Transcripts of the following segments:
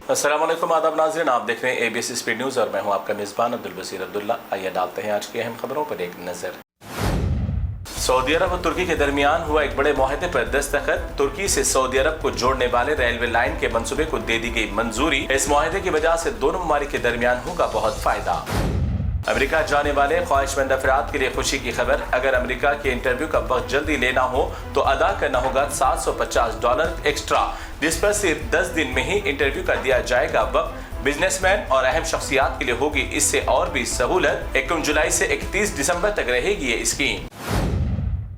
अस्सलाम वालेकुम, आदाब नाज़रीन, आप देख रहे हैं ABC स्पीड न्यूज़ और मैं हूं आपका मेज़बान अब्दुल बसीर अब्दुल्ला। आइए डालते हैं आज की अहम खबरों पर एक नज़र। सऊदी अरब और तुर्की के दरमियान हुआ एक बड़े मुआहदे पर दस्तखत। तुर्की से सऊदी अरब को जोड़ने वाले रेलवे लाइन के मंसूबे को दे दी गई मंजूरी। इस मुआहदे की वजह से दोनों ममालिक के दरमियान होगा बहुत फायदा। अमेरिका जाने वाले ख्वाहिशमंद अफराद के लिए खुशी की खबर। अगर अमेरिका के इंटरव्यू का वक्त जल्दी लेना हो तो अदा करना होगा $750 एक्स्ट्रा, जिस पर सिर्फ 10 दिन में ही इंटरव्यू का दिया जाएगा वक्त। बिजनेसमैन और अहम शख्सियात के लिए होगी इससे और भी सहूलत। 1 जुलाई से 31 दिसंबर तक रहेगी ये स्कीम।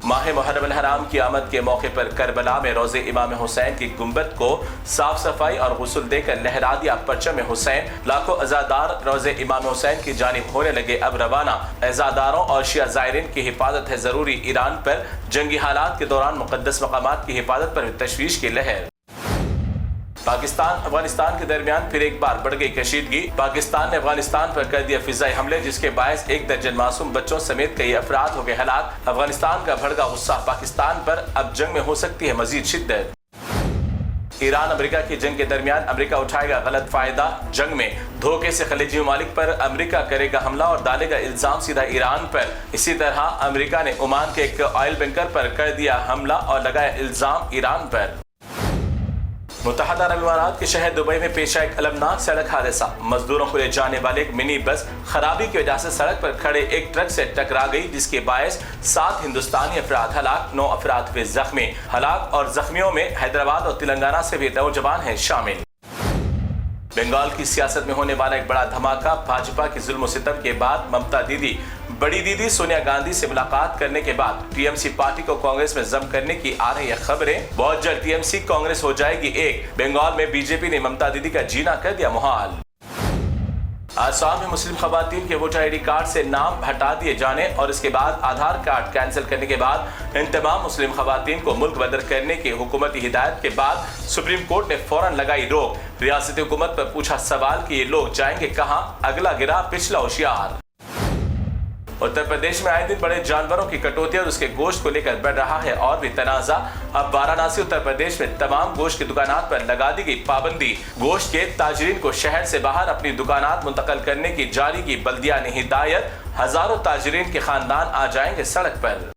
माह मुहर्रम अल हराम की आमद के मौके पर करबला में रोज़े इमाम हुसैन की गुंबद को साफ सफाई और गुस्ल देकर लहरा दिया परचम हुसैन। लाखों अज़ादार रोज़े इमाम हुसैन की जानिब होने लगे अब रवाना। अज़ादारों और शिया ज़ायरीन की हिफाजत है ज़रूरी। ईरान पर जंगी हालात के दौरान मुक़द्दस मकामात की हिफाजत पर तशवीश की लहर। पाकिस्तान अफगानिस्तान के दरमियान फिर एक बार बढ़ गई कशीदगी। पाकिस्तान ने अफगानिस्तान पर कर दिया फिजाई हमले, जिसके बायस 1 दर्जन मासूम बच्चों समेत कई अफराद हो गए हलाक। अफगानिस्तान का भड़का गुस्सा पाकिस्तान पर अब जंग में हो सकती है मजीद शिद्दत। ईरान अमेरिका की जंग के दरमियान अमेरिका उठाएगा गलत फायदा। जंग में धोखे से खलीजी ममालिक पर अमेरिका करेगा हमला और डालेगा इल्जाम सीधा ईरान पर। इसी तरह अमेरिका ने ओमान के एक ऑयल टैंकर पर कर दिया हमला और लगाया इल्जाम ईरान पर। मुत्तहदा अरब इमारात के शहर दुबई में पेश आया एक अलमनाक सड़क हादसा। मजदूरों को ले जाने वाले एक मिनी बस खराबी की वजह से सड़क पर खड़े एक ट्रक से टकरा गई, जिसके बायस 7 हिंदुस्तानी अफराद हलाक, 9 अफराद हुए जख्मी। हलाक और जख्मियों में हैदराबाद और तेलंगाना से भी नौजवान हैं शामिल। बंगाल की सियासत में होने वाला एक बड़ा धमाका। भाजपा के जुल्म सितम के बाद ममता दीदी बड़ी दीदी सोनिया गांधी से मुलाकात करने के बाद टीएमसी पार्टी को कांग्रेस में जम करने की आ रही है खबरें। बहुत जल्द टीएमसी कांग्रेस हो जाएगी एक। बंगाल में बीजेपी ने ममता दीदी का जीना कर दिया मुहाल। आसाम में मुस्लिम खवातीन के वोटर ID कार्ड से नाम हटा दिए जाने और इसके बाद आधार कार्ड कैंसिल करने के बाद इन तमाम मुस्लिम खवातीन को मुल्क बदर करने की हुकूमती हिदायत के बाद सुप्रीम कोर्ट ने फौरन लगाई रोक। रियासती हुकूमत पर पूछा सवाल कि ये लोग जाएंगे कहां। अगला गिरा पिछला होशियार। उत्तर प्रदेश में आए दिन बड़े जानवरों की कटौती और उसके गोश्त को लेकर बढ़ रहा है और भी तनाजा। अब वाराणसी उत्तर प्रदेश में तमाम गोश्त की दुकानात पर लगा दी गई पाबंदी। गोश्त के ताजरीन को शहर से बाहर अपनी दुकानात मुंतकिल करने की जारी की बल्दिया ने हिदायत। हजारों ताजरीन के खानदान आ जाएंगे सड़क पर।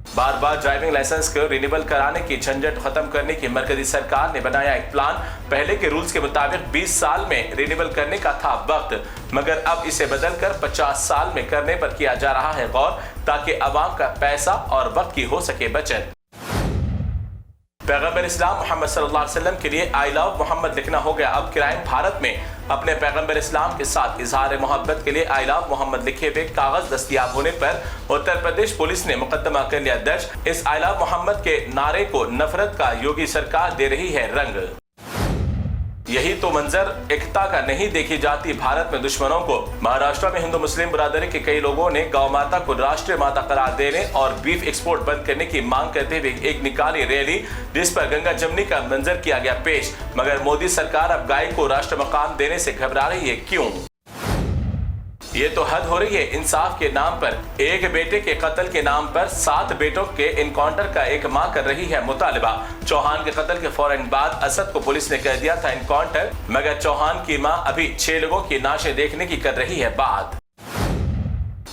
बार बार ड्राइविंग लाइसेंस को रिन्यूअल कराने की झंझट खत्म करने की मरकजी सरकार ने बनाया एक प्लान। पहले के रूल्स के मुताबिक 20 साल में रिन्यूअल करने का था वक्त, मगर अब इसे बदलकर 50 साल में करने पर किया जा रहा है गौर, ताकि अवाम का पैसा और वक्त की हो सके बचत। पैगंबर इस्लाम मोहम्मद सल्लल्लाहु अलैहि वसल्लम के लिए आई लव मोहम्मद लिखना हो गया अब क्राइम। भारत में अपने पैगंबर इस्लाम के साथ इजहार मोहब्बत के लिए आई लव मोहम्मद लिखे हुए कागज दस्तयाब होने पर उत्तर प्रदेश पुलिस ने मुकदमा कर लिया दर्ज। इस आई लव मोहम्मद के नारे को नफरत का योगी सरकार दे रही है रंग। यही तो मंजर एकता का नहीं देखी जाती भारत में दुश्मनों को। महाराष्ट्र में हिंदू मुस्लिम बिरादरी के कई लोगों ने गौ माता को राष्ट्रीय माता करार देने और बीफ एक्सपोर्ट बंद करने की मांग करते हुए एक निकाली रैली, जिस पर गंगा जमनी का मंजर किया गया पेश। मगर मोदी सरकार अब गाय को राष्ट्र मकाम देने से घबरा रही है, क्यों? ये तो हद हो रही है। इंसाफ के नाम पर एक बेटे के कत्ल के नाम पर 7 बेटों के इनकाउंटर का एक मां कर रही है मुतालिबा। चौहान के कत्ल के फौरन बाद असद को पुलिस ने कर दिया था इनकाउंटर, मगर चौहान की मां अभी 6 लोगों की नाशें देखने की कर रही है बात।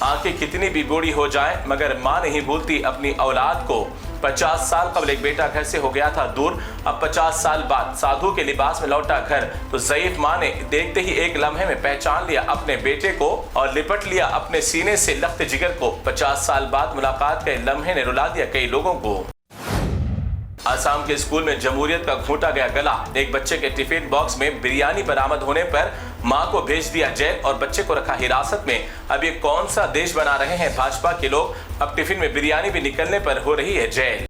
आंखें कितनी भी बूढ़ी हो जाएं, मगर मां नहीं भूलती अपनी औलाद को। 50 साल कबल एक बेटा घर से हो गया था दूर, अब 50 साल बाद साधु के लिबास में लौटा घर तो ज़ईफ मां ने देखते ही एक लम्हे में पहचान लिया अपने बेटे को और लिपट लिया अपने सीने से लख्त जिगर को। 50 साल बाद मुलाकात के लम्हे ने रुला दिया कई लोगों को। आसाम के स्कूल में जमहूरियत का घूंटा गया गला। एक बच्चे के टिफिन बॉक्स में बिरयानी बरामद होने पर मां को भेज दिया जेल और बच्चे को रखा हिरासत में। अब ये कौन सा देश बना रहे हैं भाजपा के लोग। अब टिफिन में बिरयानी भी निकलने पर हो रही है जेल।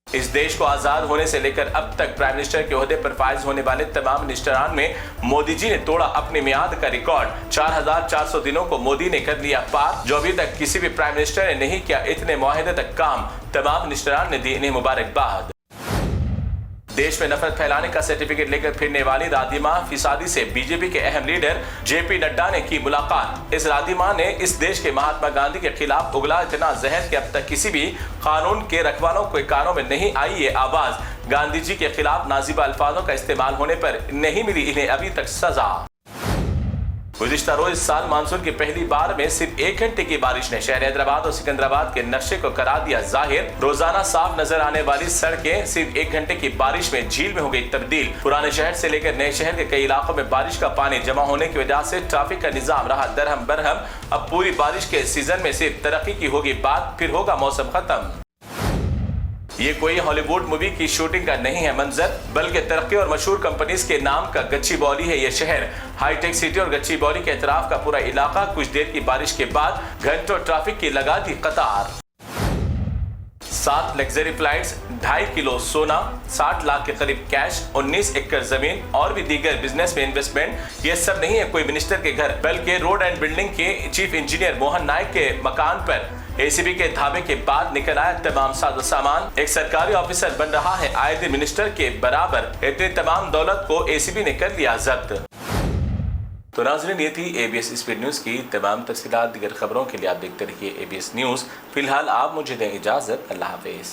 इस देश को आजाद होने से लेकर अब तक प्राइम मिनिस्टर के ओहदे पर फाइज होने वाले तमाम मिनिस्टरान में मोदी जी ने तोड़ा अपनी मियाद का रिकॉर्ड। 4400 दिनों को मोदी ने कर लिया पार, जो अभी तक किसी भी प्राइम मिनिस्टर ने नहीं किया। इतने मुआहदे तक काम तमाम मिनिस्टरान ने दी इन्हें मुबारकबाद। देश में नफरत फैलाने का सर्टिफिकेट लेकर फिरने वाली राधिमा फिसादी से बीजेपी के अहम लीडर जेपी नड्डा ने की मुलाकात। इस राधिमा ने इस देश के महात्मा गांधी के खिलाफ उगला इतना जहर कि अब तक किसी भी कानून के रखवालों के कानों में नहीं आई ये आवाज। गांधी जी के खिलाफ नाजिबा अल्फाजों का इस्तेमाल होने पर नहीं मिली इन्हें अभी तक सजा। गुज़िश्ता रोज इस साल मानसून की पहली बार में सिर्फ 1 घंटे की बारिश ने शहर हैदराबाद और सिकंदराबाद के नक्शे को करा दिया जाहिर। रोजाना साफ नजर आने वाली सड़कें सिर्फ 1 घंटे की बारिश में झील में हो गई तब्दील। पुराने शहर से लेकर नए शहर के कई इलाकों में बारिश का पानी जमा होने की वजह से ट्रैफिक का निजाम रहा दरहम बरहम। अब पूरी बारिश के सीजन में सिर्फ तरक्की की होगी बात, फिर होगा मौसम खत्म। ये कोई हॉलीवुड मूवी की शूटिंग का नहीं है मंजर, बल्कि तरक्की और मशहूर कंपनीज के नाम का गच्चीबौली है ये शहर। हाईटेक सिटी और गच्चीबौली के अतराफ का पूरा इलाका कुछ देर की बारिश के बाद घंटों ट्रैफिक की लगा दी कतार। 7 लग्जरी फ्लाइट्स, 2.5 किलो सोना, 60 लाख के करीब कैश, 19 एकड़ जमीन और भी दीगर बिजनेस में इन्वेस्टमेंट। ये सब नहीं है कोई मिनिस्टर के घर, बल्कि रोड एंड बिल्डिंग के चीफ इंजीनियर मोहन नायक के मकान पर एसीबी के धाबे के बाद निकल आया तमाम साजो सामान। एक सरकारी ऑफिसर बन रहा है आए दिन मिनिस्टर के बराबर। इतनी तमाम दौलत को एसीबी ने कर लिया जब्त। तो नाज़रीन, ये थी एबीएस स्पीड न्यूज की तमाम तफसीलात। दीगर खबरों के लिए आप देखते रहिए एबीएस न्यूज। फिलहाल आप मुझे दें इजाजत। अल्लाह हाफिज।